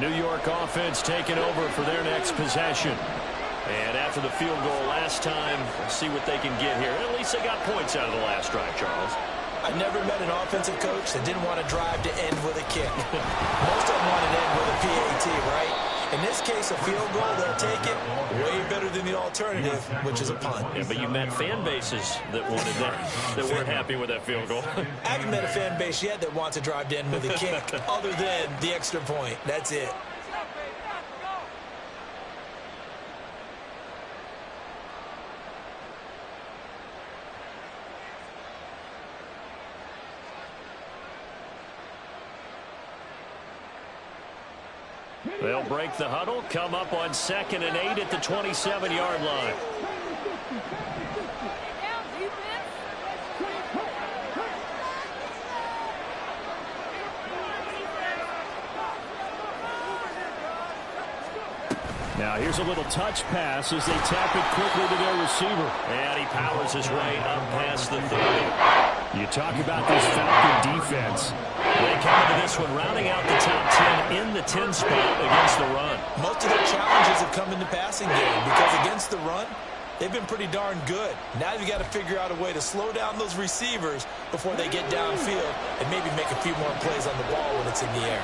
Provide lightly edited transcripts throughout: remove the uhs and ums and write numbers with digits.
New York offense taking over for their next possession. And after the field goal last time, we'll see what they can get here. At least they got points out of the last drive, Charles. I never met an offensive coach that didn't want to drive to end with a kick. Most of them want to end with a PAT, right? In this case, a field goal, they'll take it way better than the alternative, which is a punt. Yeah, but you met fan bases that wanted that, that weren't happy with that field goal. I haven't met a fan base yet that wants to drive to end with a kick other than the extra point. That's it. They'll break the huddle, come up on 2nd and 8 at the 27-yard line. Now here's a little touch pass as they tap it quickly to their receiver. And he powers his way up past the 30. You talk about this Falcon defense. They come into this one rounding out the top 10 in the 10 spot against the run. Most of their challenges have come in the passing game because against the run, they've been pretty darn good. Now you've got to figure out a way to slow down those receivers before they get downfield and maybe make a few more plays on the ball when it's in the air.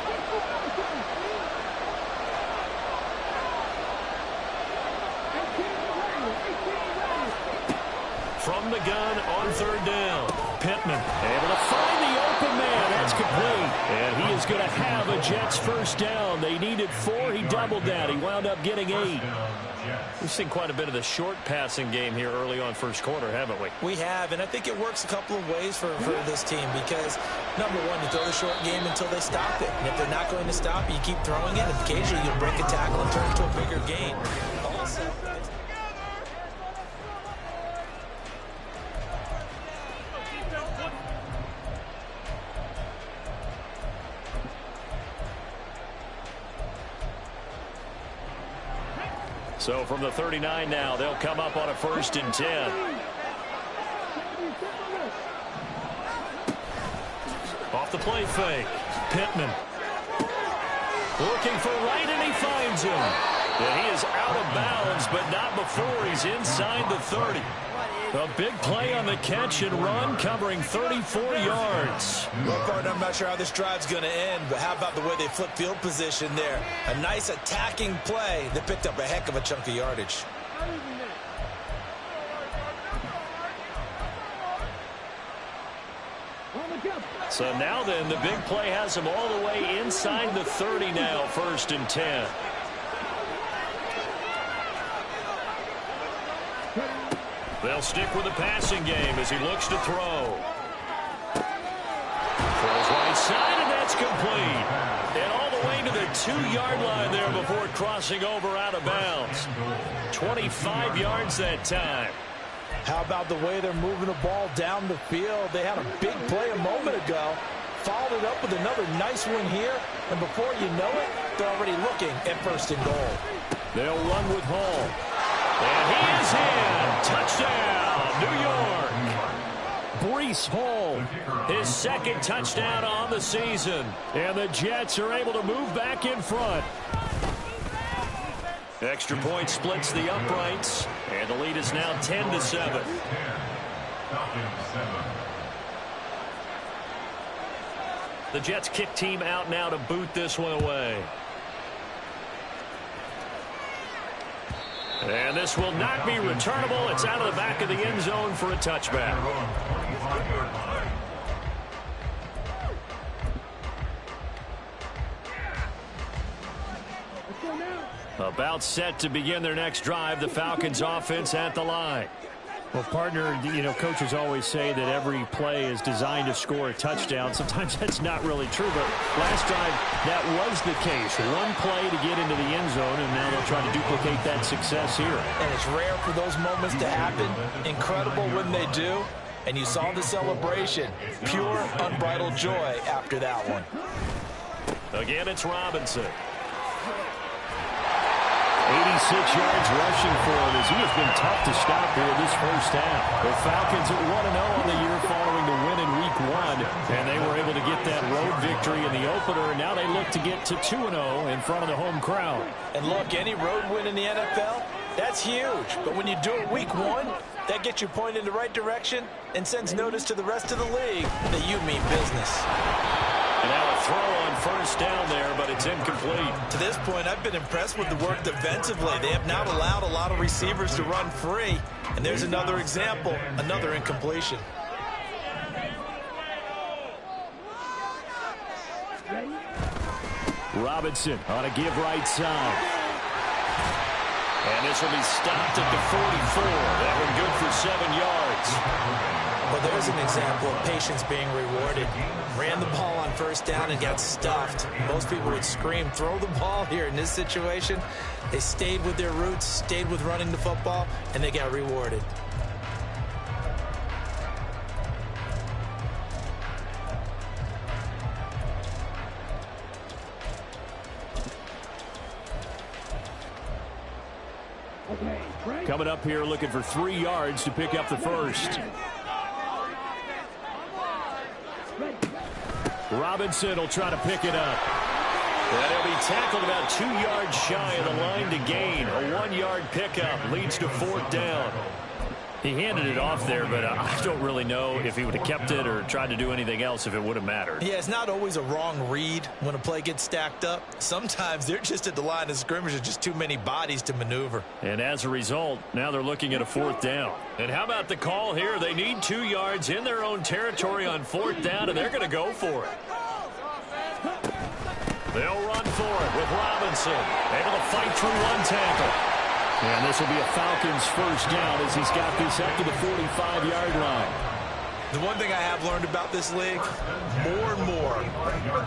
From the gun on 3rd down. Pittman able to find the open man. That's complete. And he is going to have a Jets first down. They needed 4. He doubled that. He wound up getting 8. We've seen quite a bit of the short passing game here early on first quarter, haven't we? We have, and I think it works a couple of ways for this team because, number one, you throw the short game until they stop it. And if they're not going to stop it, you keep throwing it, and occasionally you break a tackle and turn it to a bigger gain. Also, so from the 39 now, they'll come up on a 1st and 10. Off the play fake. Pittman. Looking for right, and he finds him. And he is out of bounds, but not before he's inside the 30. A big play on the catch and run, covering 34 yards. Look, partner, I'm not sure how this drive's going to end, but how about the way they flip field position there? A nice attacking play that picked up a heck of a chunk of yardage. So now then, the big play has him all the way inside the 30 now, 1st and 10. They'll stick with the passing game as he looks to throw. Throws right side, and that's complete. And all the way to the 2-yard line there before crossing over out of bounds. 25 yards that time. How about the way they're moving the ball down the field? They had a big play a moment ago. Followed it up with another nice one here. And before you know it, they're already looking at 1st and goal. They'll run with Hall. And he is in. Touchdown, New York. Breece Hall, his 2nd touchdown on the season. And the Jets are able to move back in front. Extra point splits the uprights. And the lead is now 10-7. The Jets kick team out now to boot this one away. And this will not be returnable. It's out of the back of the end zone for a touchback. About set to begin their next drive. The Falcons offense at the line. Well, partner, coaches always say that every play is designed to score a touchdown. Sometimes that's not really true, but last drive, that was the case. One play to get into the end zone, and now they'll try to duplicate that success here. And it's rare for those moments to happen. Incredible when they do. And you saw the celebration. Pure, unbridled joy after that one. Again, it's Robinson. 86 yards rushing for him as he has been tough to stop here this first half. The Falcons at 1-0 on the year following the win in Week 1. And they were able to get that road victory in the opener, and now they look to get to 2-0 in front of the home crowd. And look, any road win in the NFL, that's huge. But when you do it week one, that gets you pointed in the right direction and sends notice to the rest of the league that you mean business. And now a throw on first down there, but it's incomplete. To this point, I've been impressed with the work defensively. They have not allowed a lot of receivers to run free. And there's another example, another incompletion. Robinson on a give right side. And this will be stopped at the 44. That one good for 7 yards. Well, there's an example of patience being rewarded. Ran the ball on first down and got stuffed. Most people would scream, throw the ball here in this situation. They stayed with their roots, stayed with running the football, and they got rewarded. Coming up here looking for 3 yards to pick up the first. Robinson will try to pick it up. And he'll be tackled about 2 yards shy of the line to gain. A 1-yard pickup leads to 4th down. He handed it off there, but I don't really know if he would have kept it or tried to do anything else if it would have mattered. Yeah, it's not always a wrong read when a play gets stacked up. Sometimes they're just at the line of scrimmage. There's just too many bodies to maneuver. And as a result, now they're looking at a 4th down. And how about the call here? They need 2 yards in their own territory on 4th down, and they're going to go for it. They'll run for it with Robinson. Able to fight through one tackle. And this will be a Falcons first down as he's got this up to the 45-yard line. The one thing I have learned about this league, more and more,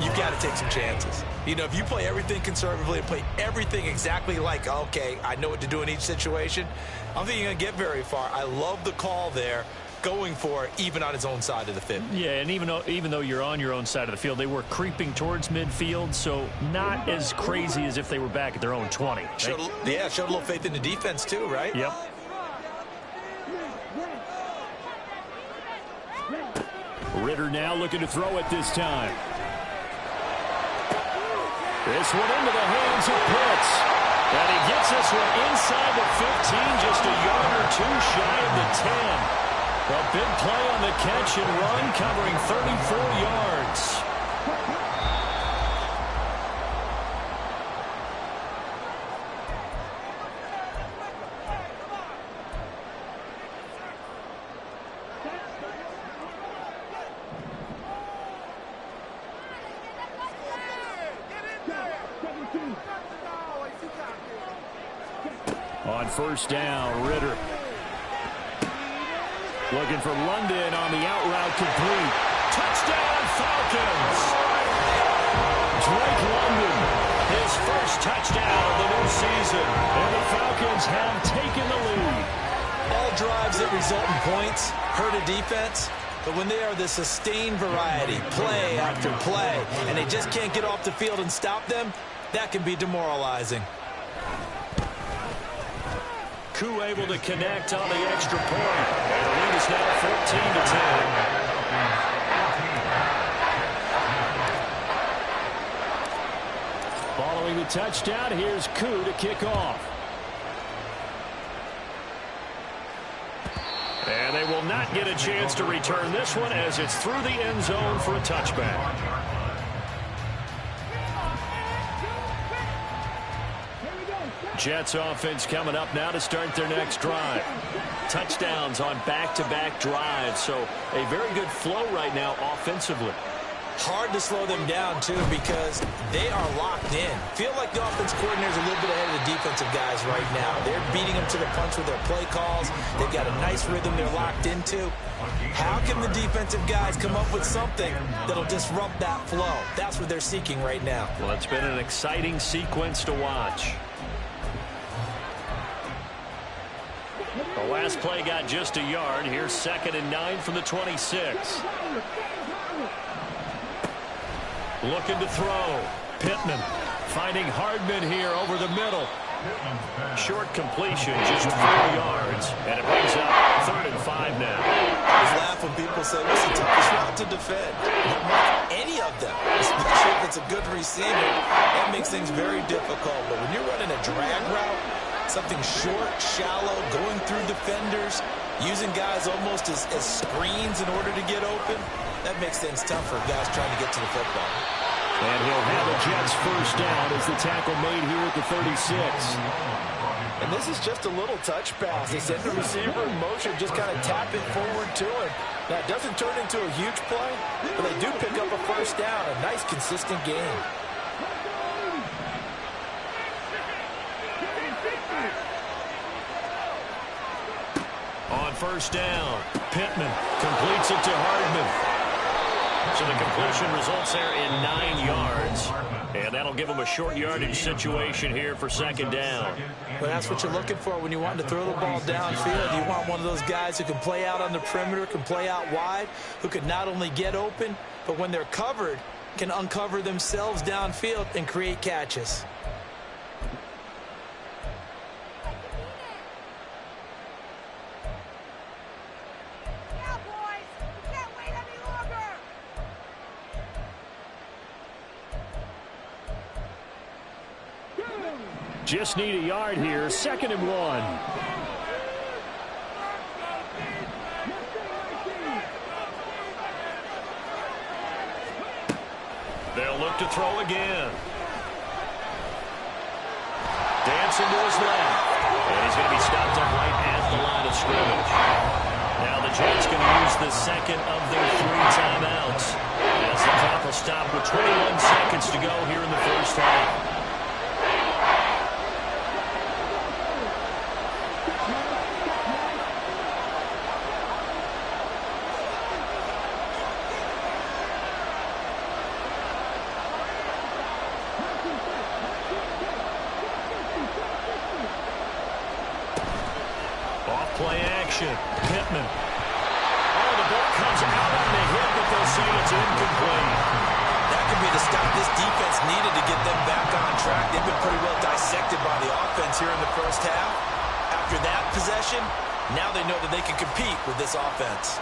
you've got to take some chances. You know, if you play everything conservatively and play everything exactly like, okay, I know what to do in each situation, I don't think you're going to get very far. I love the call there, going for it, even on his own side of the field. Yeah, and even though you're on your own side of the field, they were creeping towards midfield, so not as crazy as if they were back at their own 20. Showed a little faith in the defense too, right? Yep. Ritter now looking to throw it this time. This one into the hands of Pitts. And he gets this one inside the 15, just a yard or two shy of the 10. A big play on the catch and run, covering 34 yards. On first down, Ritter. Looking for London on the out route complete. Touchdown, Falcons! Drake London, his first touchdown of the new season. And the Falcons have taken the lead. All drives that result in points hurt a defense. But when they are the sustained variety, play after play, and they just can't get off the field and stop them, that can be demoralizing. Koo able to connect on the extra point. And the lead is now 14-10. Following the touchdown, here's Koo to kick off. And they will not get a chance to return this one as it's through the end zone for a touchback. Jets offense coming up now to start their next drive. Touchdowns on back-to-back drives, so a very good flow right now offensively. Hard to slow them down, too, because they are locked in. Feel like the offense coordinator is a little bit ahead of the defensive guys right now. They're beating them to the punch with their play calls. They've got a nice rhythm they're locked into. How can the defensive guys come up with something that'll disrupt that flow? That's what they're seeking right now. Well, it's been an exciting sequence to watch. The last play got just a yard. Here's 2nd and 9 from the 26. Looking to throw. Pittman finding Hardman here over the middle. Short completion, just 4 yards, and it brings up 3rd and 5 now. I always laugh when people say, what's the toughest route to defend? Not much, any of them, especially if it's a good receiver. That makes things very difficult. But when you're running a drag route, something short, shallow, going through defenders, using guys almost as screens in order to get open, that makes things tough for guys trying to get to the football. And he'll have a Jets first down as the tackle made here at the 36. And this is just a little touch pass. They send the receiver in motion, just kind of tap it forward to him. Now, it doesn't turn into a huge play, but they do pick up a first down. A nice, consistent game. On first down, Pittman completes it to Hardman. So the completion results there in 9 yards. And that'll give them a short yardage situation here for 2nd down. Well, that's what you're looking for when you want to throw the ball downfield. You want one of those guys who can play out on the perimeter, can play out wide, who can not only get open, but when they're covered, can uncover themselves downfield and create catches. Just need a yard here, 2nd and 1. They'll look to throw again. Dancing to his left. And he's going to be stopped up right at the line of scrimmage. Now the Jets going to use the 2nd of their 3 timeouts. As the clock will stop with 21 seconds to go here in the first half. Play action. Pittman. Oh, the ball comes out on the hit, but they'll say it's incomplete. That could be the stop this defense needed to get them back on track. They've been pretty well dissected by the offense here in the first half. After that possession, now they know that they can compete with this offense.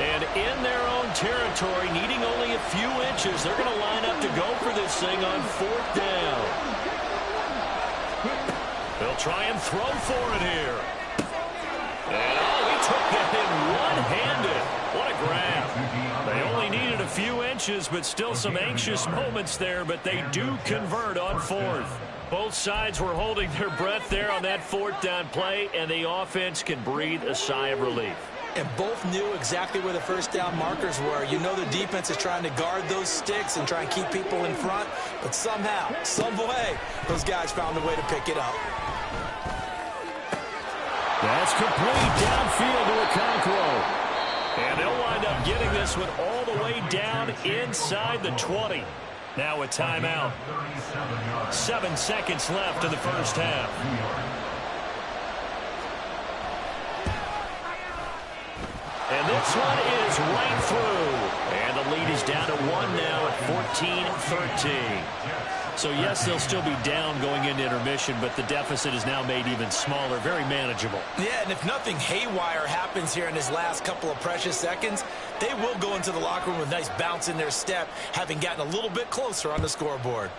And in their own territory, needing only a few inches, they're going to line up to go for this thing on 4th down. They'll try and throw for it here. And he took that in one-handed. What a grab. They only needed a few inches, but still some anxious moments there, but they do convert on 4th. Both sides were holding their breath there on that 4th down play, and the offense can breathe a sigh of relief. And both knew exactly where the first down markers were. You know the defense is trying to guard those sticks and try and keep people in front, but somehow, some way, those guys found a way to pick it up. That's complete downfield to Okonkwo. And they'll wind up getting this one all the way down inside the 20. Now a timeout. 7 seconds left in the first half. And this one is right through. And the lead is down to 1 now at 14-13. So, yes, they'll still be down going into intermission, but the deficit is now made even smaller, very manageable. Yeah, and if nothing haywire happens here in his last couple of precious seconds, they will go into the locker room with a nice bounce in their step, having gotten a little bit closer on the scoreboard.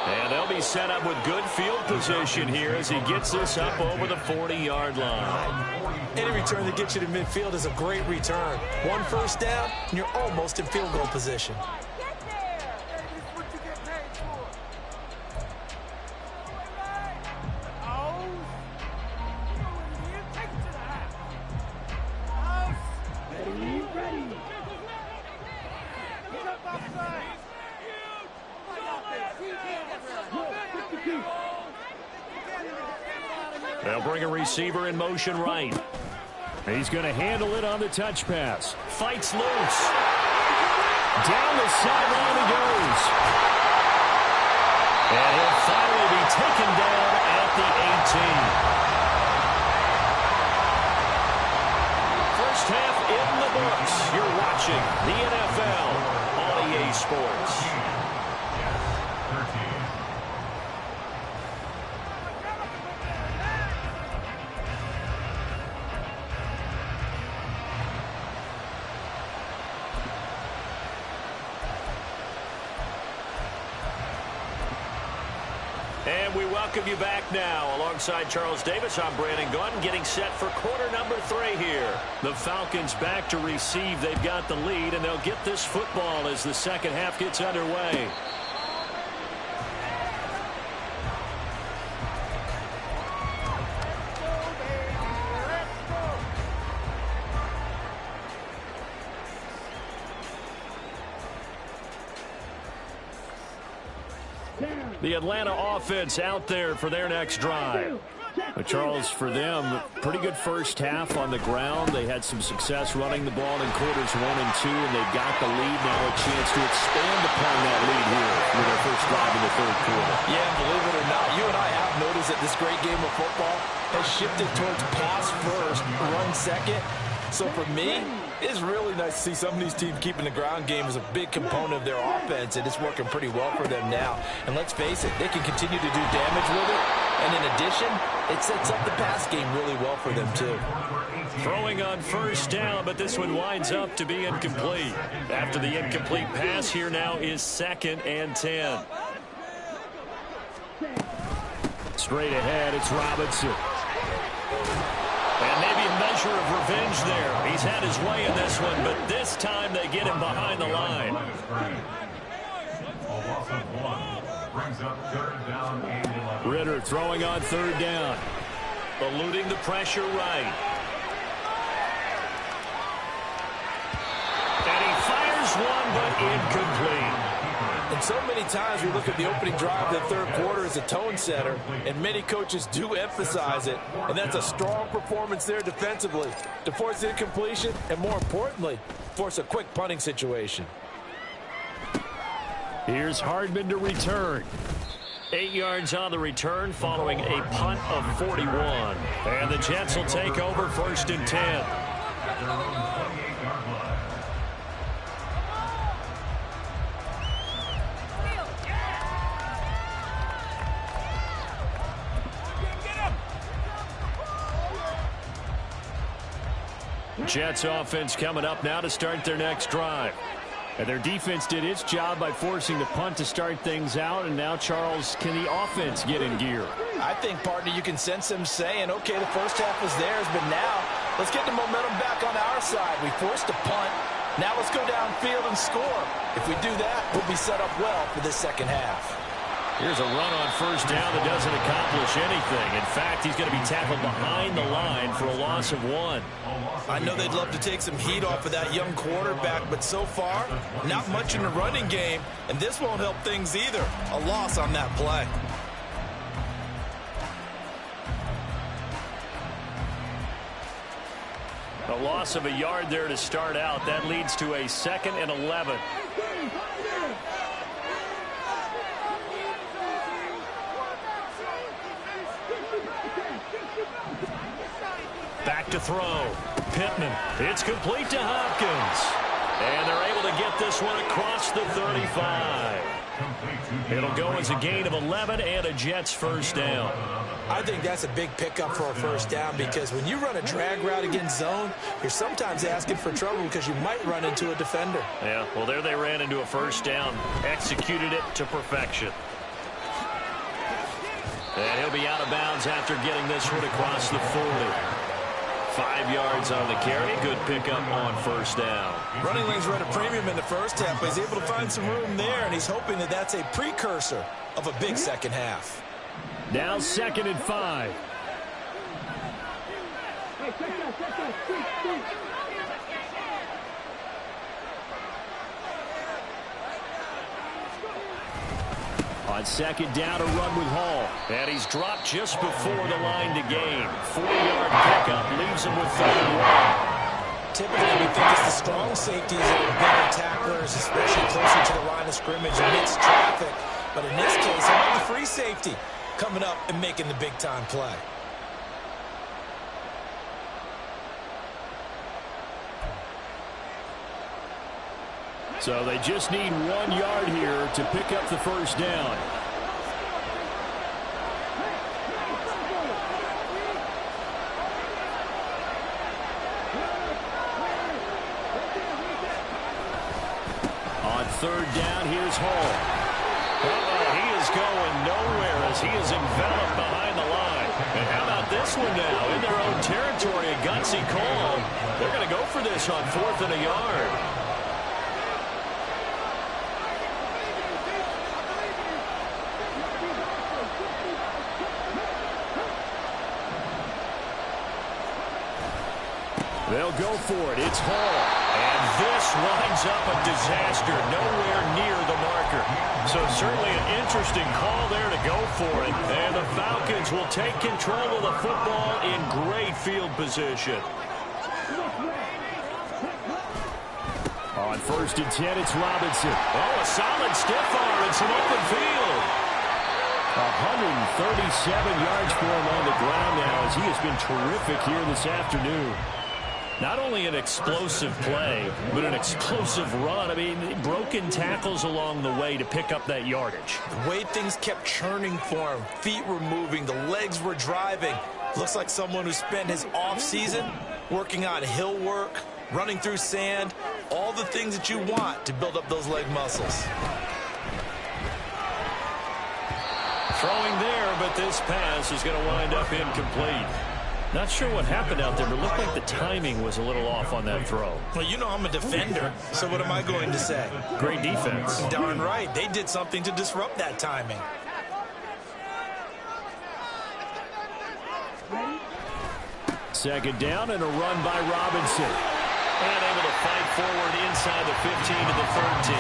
And they'll be set up with good field position here as he gets this up over the 40-yard line. Any return that gets you to midfield is a great return. 1 first down, and you're almost in field goal position. They'll bring a receiver in motion right. He's going to handle it on the touch pass. Fights loose. Down the sideline he goes. And he'll finally be taken down at the 18. First half in the books. Your watching the NFL on EA Sports. And we welcome you back now. Alongside Charles Davis, I'm Brandon Gunn, getting set for quarter number 3 here. The Falcons back to receive. They've got the lead, and they'll get this football as the second half gets underway. The Atlanta offense out there for their next drive. But Charles, for them, pretty good first half on the ground. They had some success running the ball in quarters 1 and 2, and they've got the lead now, a chance to expand upon that lead here with their first drive in the third quarter. Yeah, believe it or not, you and I have noticed that this great game of football has shifted towards pass first, run second. So for me, it's really nice to see some of these teams keeping the ground game as a big component of their offense, and it's working pretty well for them now. And let's face it, they can continue to do damage with it. And in addition, it sets up the pass game really well for them, too. Throwing on first down, but this one winds up to be incomplete. After the incomplete pass, here now is 2nd and 10. Straight ahead, it's Robinson. And maybe a measure of revenge there. He's had his way in this one, but this time they get him behind the line. Ritter throwing on 3rd down. Eluding the pressure right. And he fires one, but incomplete. And so many times we look at the opening drive of the third quarter as a tone setter, and many coaches do emphasize it. And that's a strong performance there defensively to force incompletion and, more importantly, force a quick punting situation. Here's Hardman to return. 8 yards on the return following a punt of 41. And the Jets will take over 1st and 10. Jets offense coming up now to start their next drive. And their defense did its job by forcing the punt to start things out. And now, Charles, can the offense get in gear? I think, partner, you can sense them saying, okay, the first half was theirs, but now let's get the momentum back on our side. We forced a punt. Now let's go downfield and score. If we do that, we'll be set up well for this second half. Here's a run on first down that doesn't accomplish anything. In fact, he's going to be tackled behind the line for a loss of 1. I know they'd love to take some heat off of that young quarterback, but so far, not much in the running game, and this won't help things either. A loss on that play. A loss of a yard there to start out. That leads to a 2nd and 11. Back to throw. Pittman. It's complete to Hopkins. And they're able to get this one across the 35. It'll go as a gain of 11 and a Jets first down. I think that's a big pickup for a first down, because when you run a drag route against zone, you're sometimes asking for trouble because you might run into a defender. Yeah, well, there they ran into a first down. Executed it to perfection. And he'll be out of bounds after getting this one across the 40. 5 yards on the carry. Good pickup on first down. Running lanes were at a premium in the first half, but he's able to find some room there, and he's hoping that that's a precursor of a big second half. Now 2nd and 5. On 2nd down, a run with Hall. And he's dropped just before the line to gain. 4-yard pickup leaves him with 3rd and 1. Typically, we think it's the strong safeties that are better tacklers, especially closer to the line of scrimmage amidst traffic. But in this case, how about the free safety coming up and making the big-time play? So they just need 1 yard here to pick up the first down. On third down, here's Hall. He is going nowhere as he is enveloped behind the line. And how about this one now? In their own territory, a gutsy call. They're going to go for this on 4th and a yard. They'll go for it. It's Hall. And this winds up a disaster. Nowhere near the marker. So certainly an interesting call there to go for it. And the Falcons will take control of the football in great field position. On 1st and 10, it's Robinson. Oh, a solid stiff arm and some open field. 137 yards for him on the ground now as he has been terrific here this afternoon. Not only an explosive play, but an explosive run. I mean, broken tackles along the way to pick up that yardage. The way things kept churning for him, feet were moving, the legs were driving. Looks like someone who spent his offseason working on hill work, running through sand, all the things that you want to build up those leg muscles. Throwing there, but this pass is going to wind up incomplete. Not sure what happened out there, but it looked like the timing was a little off on that throw. Well, you know I'm a defender, so what am I going to say? Great defense. Darn right. They did something to disrupt that timing. Second down and a run by Robinson. And able to fight forward inside the 15 to the 13.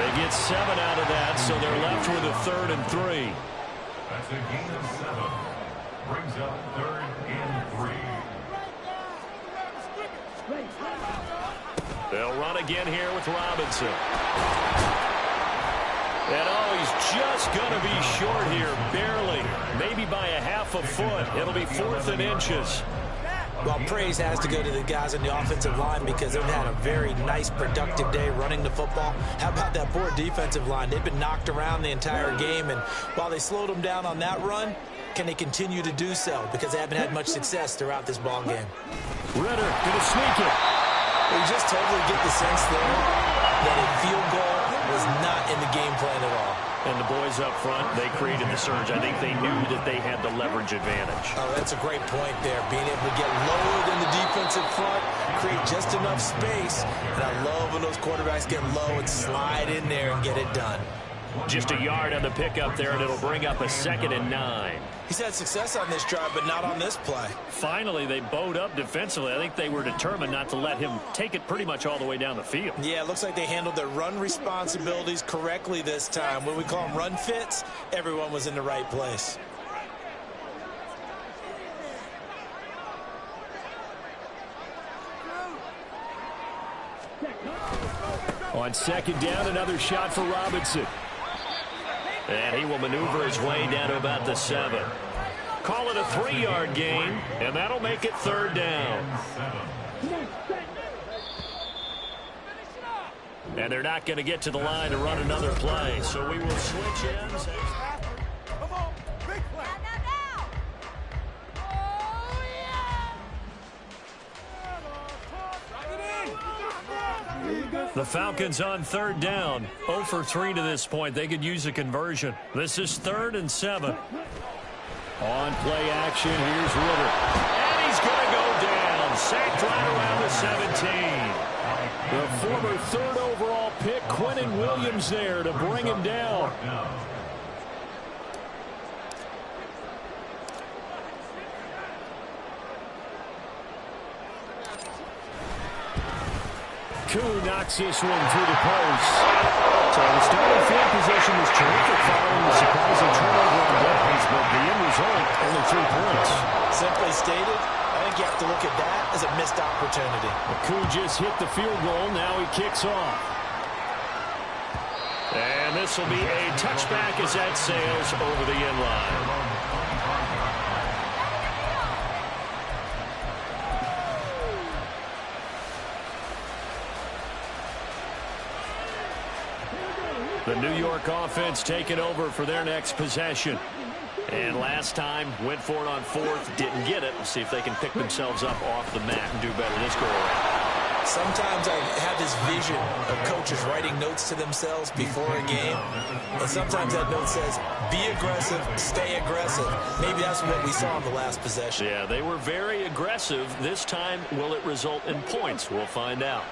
They get 7 out of that, so they're left with a 3rd and 3. That's a gain of 7. Brings up 3rd and 3. They'll run again here with Robinson. And oh, he's just going to be short here, barely. Maybe by a half a foot. It'll be 4th and inches. Well, praise has to go to the guys on the offensive line because they've had a very nice, productive day running the football. How about that poor defensive line? They've been knocked around the entire game, and while they slowed them down on that run, can they continue to do so? Because they haven't had much success throughout this ball game. Ritter gonna sneak it. You just totally get the sense there that a field goal was not in the game plan at all. And the boys up front, they created the surge. I think they knew that they had the leverage advantage. Oh, that's a great point there. Being able to get lower than the defensive front, create just enough space. And I love when those quarterbacks get low and slide in there and get it done. Just a yard on the pickup there, and it'll bring up a 2nd and 9. He's had success on this drive, but not on this play. Finally, they bowed up defensively. I think they were determined not to let him take it pretty much all the way down the field. Yeah, it looks like they handled their run responsibilities correctly this time. When we call them run fits, everyone was in the right place. On 2nd down, another shot for Robinson. And he will maneuver his way down to about the 7. Call it a 3-yard gain, and that'll make it 3rd down. And they're not going to get to the line to run another play, so we will switch ends. The Falcons on 3rd down. 0 for 3 to this point. They could use a conversion. This is 3rd and 7. On play action, here's Ritter. And he's going to go down. Sacked right around the 17. The former 3rd overall pick, Quentin Williams, there to bring him down. Koo knocks this one through the post. So the starting field position was terrific following the surprising turnover on downs, but the end result, only 3 points. Simply stated, I think you have to look at that as a missed opportunity. Koo just hit the field goal. Now he kicks off. And this will be a touchback as that sails over the end line. The New York offense taking over for their next possession. And last time, went for it on fourth, didn't get it. We'll see if they can pick themselves up off the mat and do better this go around. Sometimes I have this vision of coaches writing notes to themselves before a game. And sometimes that note says, be aggressive, stay aggressive. Maybe that's what we saw in the last possession. Yeah, they were very aggressive. This time, will it result in points? We'll find out.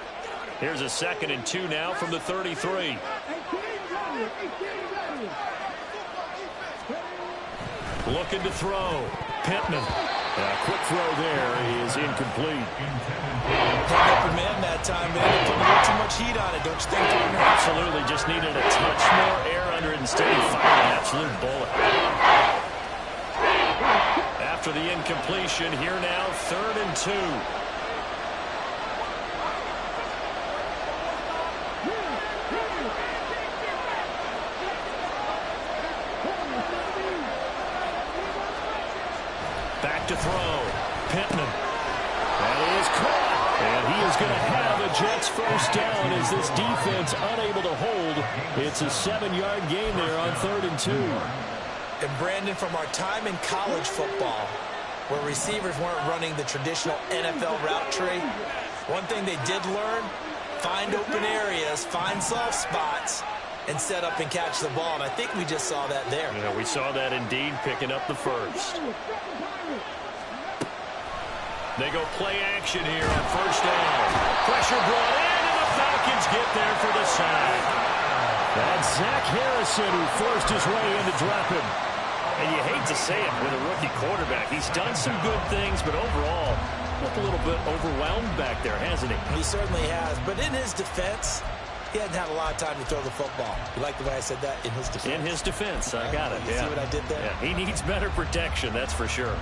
Here's a 2nd and 2 now from the 33. Looking to throw. Pittman. Quick throw there is incomplete. Open man that time, man. They put a little too much heat on it, don't you think, partner? Absolutely. Just needed a touch more air under it. Instead, he fired an absolute bullet. After the incompletion, here now, 3rd and 2. Back to throw. Pittman. That is caught. And he is going to have a Jets first down as this defense unable to hold. It's a 7-yard gain there on 3rd and 2. And Brandon, from our time in college football, where receivers weren't running the traditional NFL route tree, one thing they did learn, find open areas, find soft spots, and set up and catch the ball. And I think we just saw that there. Yeah, we saw that indeed, picking up the first. They go play action here on 1st down. Pressure brought in, and the Falcons get there for the sack. That's Zach Harrison who forced his way in to drop him. And you hate to say it with a rookie quarterback. He's done some good things, but overall, looked a little bit overwhelmed back there, hasn't he? He certainly has. But in his defense, he hadn't had a lot of time to throw the football. You like the way I said that? In his defense. In his defense. I got it. You see what I did there? Yeah, he needs better protection, that's for sure.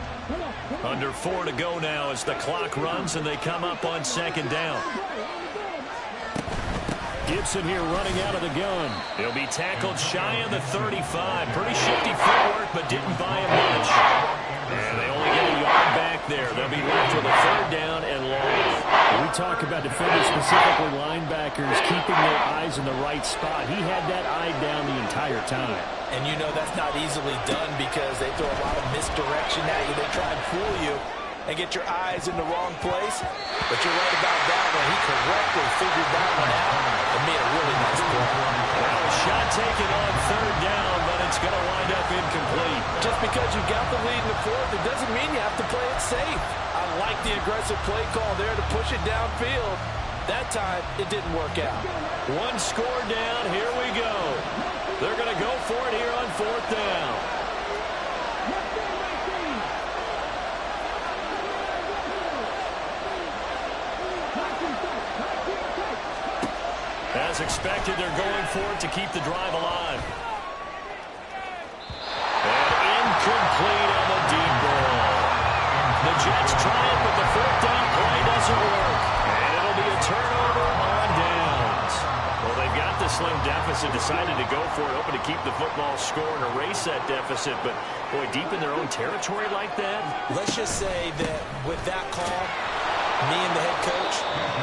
Under 4 to go now as the clock runs and they come up on 2nd down. Gibson here running out of the gun. He'll be tackled shy of the 35. Pretty shifty footwork, but didn't buy him much. And they only get a yard back there. They'll be left with a 3rd down and long. We talk about defenders, specifically linebackers, keeping their eyes in the right spot. He had that eye down the entire time. And you know that's not easily done because they throw a lot of misdirection at you. They try and fool you and get your eyes in the wrong place. But you're right about that one. He correctly figured that one out and made a really nice play. Well, a shot taken on 3rd down, but it's going to wind up incomplete. Just because you got the lead in the 4th, it doesn't mean you have to play it safe. I like the aggressive play call there to push it downfield. That time, it didn't work out. One score down. Here we go. They're going to go for it here on 4th down. As expected, they're going for it to keep the drive alive. And incomplete on the deep ball. The Jets try it, but the 4th down play doesn't work. And it'll be a turnover on downs. Well, they've got the slim deficit, decided to go for it, hoping to keep the football score and erase that deficit. But, boy, deep in their own territory like that. Let's just say that with that call, me and the head coach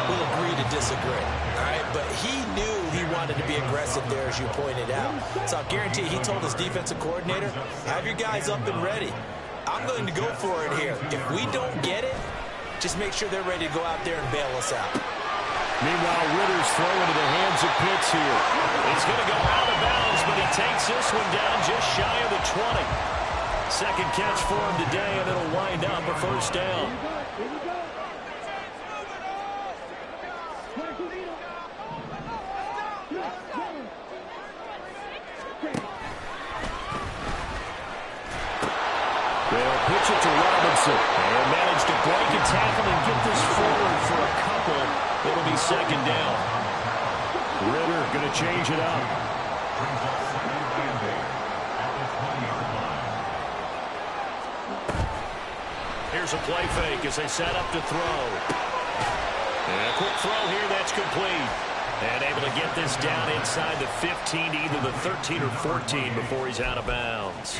will agree to disagree. All right, but he knew he wanted to be aggressive there, as you pointed out. So I'll guarantee he told his defensive coordinator, have your guys up and ready. I'm going to go for it here. If we don't get it, just make sure they're ready to go out there and bail us out. Meanwhile, Ritter's throw into the hands of Pitts here. He's going to go out of bounds, but he takes this one down just shy of the 20. Second catch for him today, and it'll wind up a 1st down. They'll pitch it to Robinson. And manage to break a tackle and get this forward for a couple. It'll be 2nd down. Ritter going to change it up. Here's a play fake as they set up to throw. And a quick throw here that's complete. And able to get this down inside the 15 to either the 13 or 14 before he's out of bounds.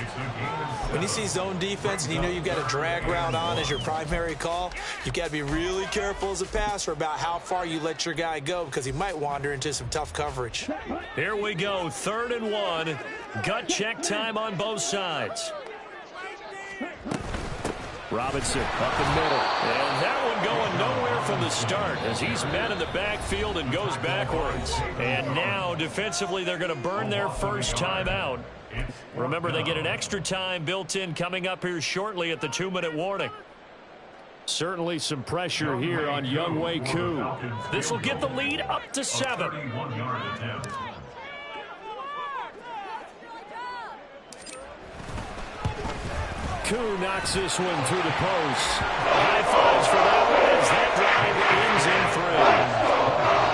When you see zone defense and you know you've got a drag route on as your primary call, you've got to be really careful as a passer about how far you let your guy go because he might wander into some tough coverage. Here we go, 3rd and 1. Gut check time on both sides. Robinson up the middle. And that one going nowhere from the start as he's met in the backfield and goes backwards. And now, defensively, they're going to burn their first time out. Remember, they get an extra time built in coming up here shortly at the 2-minute warning. Certainly some pressure here on Younghoe Koo. This will get the lead up to 7. Koo knocks this one through the post. High fives for that one as that drive ends in 3.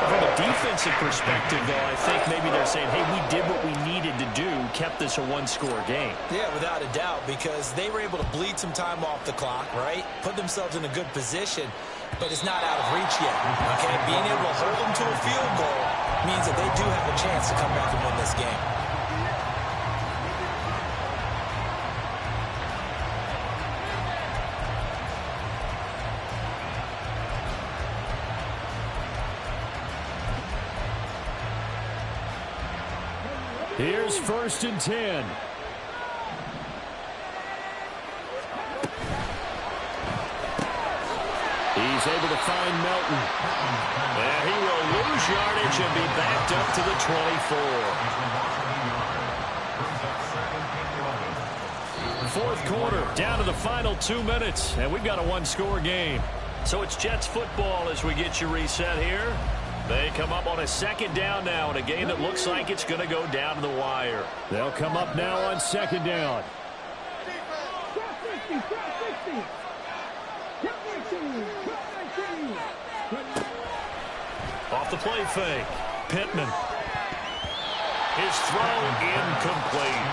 From a defensive perspective, though, I think maybe they're saying, hey, we did what we needed to do, kept this a 1-score game. Yeah, without a doubt, because they were able to bleed some time off the clock, right? Put themselves in a good position, but it's not out of reach yet, okay? Being able to hold them to a field goal means that they do have a chance to come back and win this game. Here's 1st and 10. He's able to find Melton. And he will lose yardage and be backed up to the 24. 4th quarter, down to the final 2 minutes, and we've got a 1-score game. So it's Jets football as we get you reset here. They come up on a 2nd down now in a game that looks like it's going to go down to the wire. They'll come up now on 2nd down. Off the play fake. Pittman. His throw incomplete.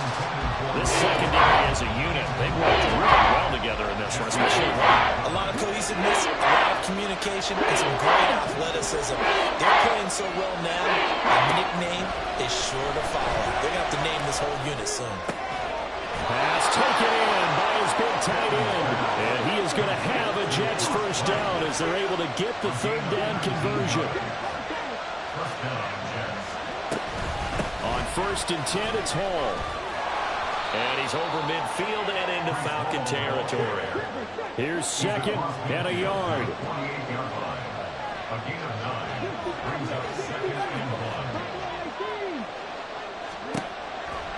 This secondary as a unit, they've worked really well together in this one, especially a lot of cohesiveness, a lot of communication, and some great athleticism. They're playing so well now, a nickname is sure to follow. They're going to have to name this whole unit soon. Pass taken in by his big tight end. And he is going to have a Jets first down as they're able to get the 3rd down conversion. On 1st and 10, it's Hall. And he's over midfield and into Falcon territory. Here's 2nd and a yard.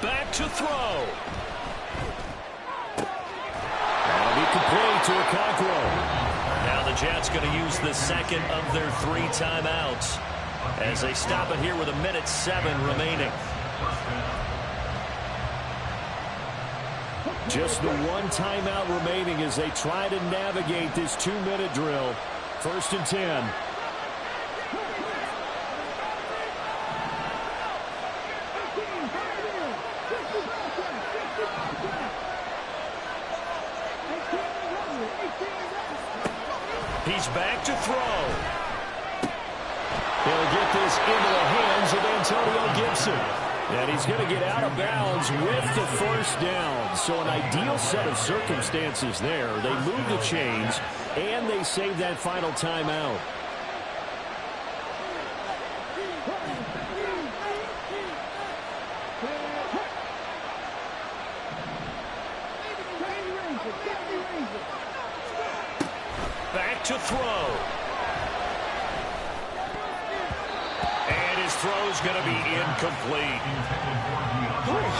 Back to throw. That'll be complete to Okonkwo. Now the Jets going to use the 2nd of their 3 timeouts as they stop it here with 1:07 remaining. Just the 1 timeout remaining as they try to navigate this 2-minute drill. 1st and 10. He's back to throw. He'll get this into the hands of Antonio Gibson. And he's going to get out of bounds with the first down. So an ideal set of circumstances there. They move the chains, and they save that final timeout. Back to throw. And his throw's going to be incomplete.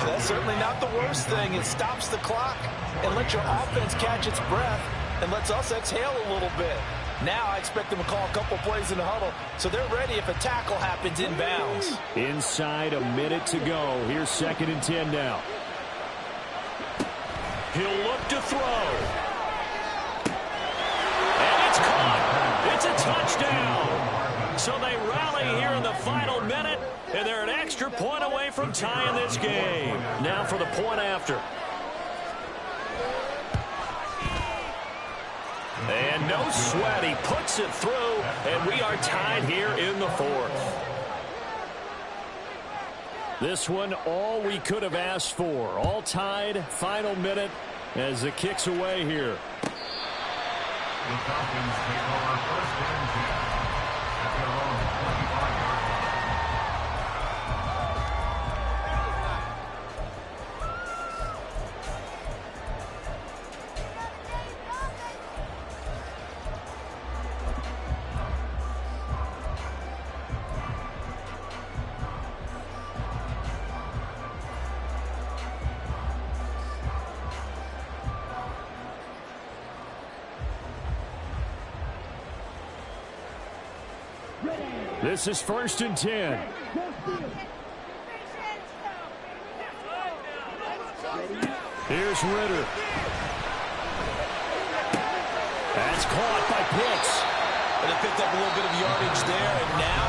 That's certainly not the worst thing. It stops the clock and lets your offense catch its breath and lets us exhale a little bit. Now I expect them to call a couple plays in the huddle so they're ready if a tackle happens inbounds. Inside a minute to go. Here's 2nd and 10 now. He'll look to throw. And it's caught. It's a touchdown. So they rally here in the final minute, and they're an extra point away from tying this game. Now for the point after. And no sweat. He puts it through, and we are tied here in the 4th. This one, all we could have asked for. All tied, final minute as the kick's away here. The Falcons take over first and 10 at their own 25-yard line. This is 1st and 10. Here's Ritter. That's caught by Pitts. And they picked up a little bit of yardage there, and now,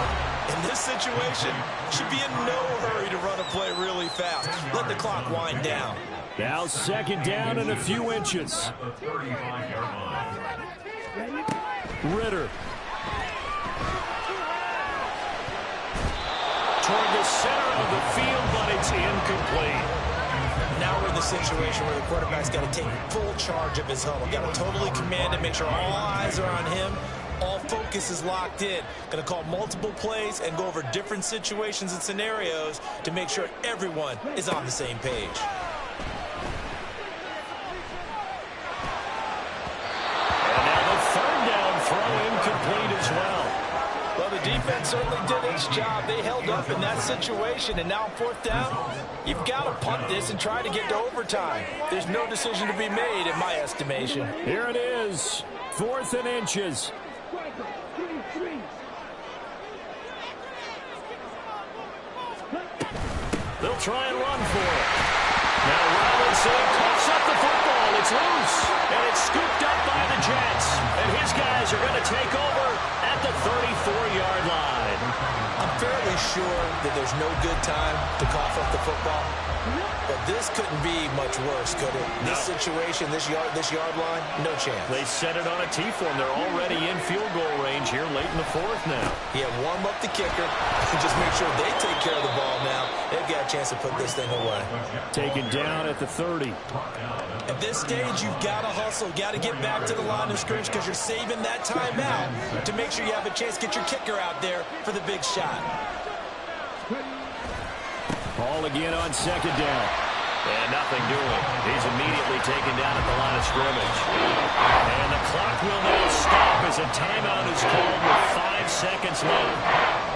in this situation, should be in no hurry to run a play really fast. Let the clock wind down. Now 2nd down and a few inches. At the 35-yard line. Ritter. Toward the center of the field, but it's incomplete. Now we're in the situation where the quarterback's got to take full charge of his huddle. Got to totally command it, make sure all eyes are on him. All focus is locked in. Going to call multiple plays and go over different situations and scenarios to make sure everyone is on the same page. And now the 3rd down throw incomplete as well. Well, the defense certainly did its job. They held up in that situation, and now 4th down, you've got to punt this and try to get to overtime. There's no decision to be made in my estimation. Here it is, 4th and inches. They'll try and run for it. Now Robinson cuts up the football. It's loose, and it's scooped up by the Jets. And his guys are going to take over at the 34-yard line. I'm fairly sure that there's no good time to cough up the football, but this couldn't be much worse, could it? No. This situation, this yard line, no chance. They set it on a T-form. They're already in field goal range here late in the 4th now. Yeah, warm up the kicker and just make sure they take care of the ball now. They've got a chance to put this thing away. Taken down at the 30. At this stage, you've got to hustle. Got to get back to the line of scrimmage because you're saving that timeout to make sure you have a chance to get your kicker out there for the big shot. Ball again on 2nd down. And nothing doing. He's immediately taken down at the line of scrimmage. And the clock will now stop as a timeout is called with 5 seconds left.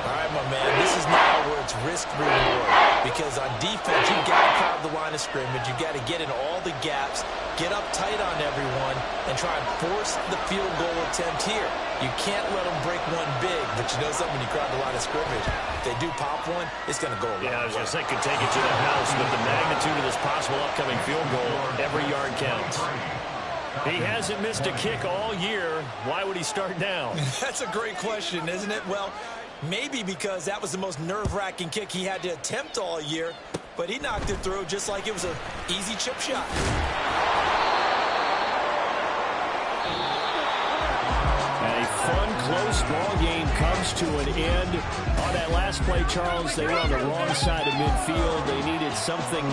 All right, my man, this is now where it's risk-reward. Because on defense, you've got to crowd the line of scrimmage. You've got to get in all the gaps, get up tight on everyone, and try and force the field goal attempt here. You can't let them break one big, but you know something, when you crowd the line of scrimmage, if they do pop one, it's going to go a long way. Yeah, I was going to say, could take it to the house, but the magnitude of this possible upcoming field goal, every yard counts. He hasn't missed a kick all year. Why would he start now? That's a great question, isn't it? Well, maybe because that was the most nerve-wracking kick he had to attempt all year, but he knocked it through just like it was an easy chip shot. A fun, close ball game comes to an end. On that last play, Charles, they were on the wrong side of midfield. They needed something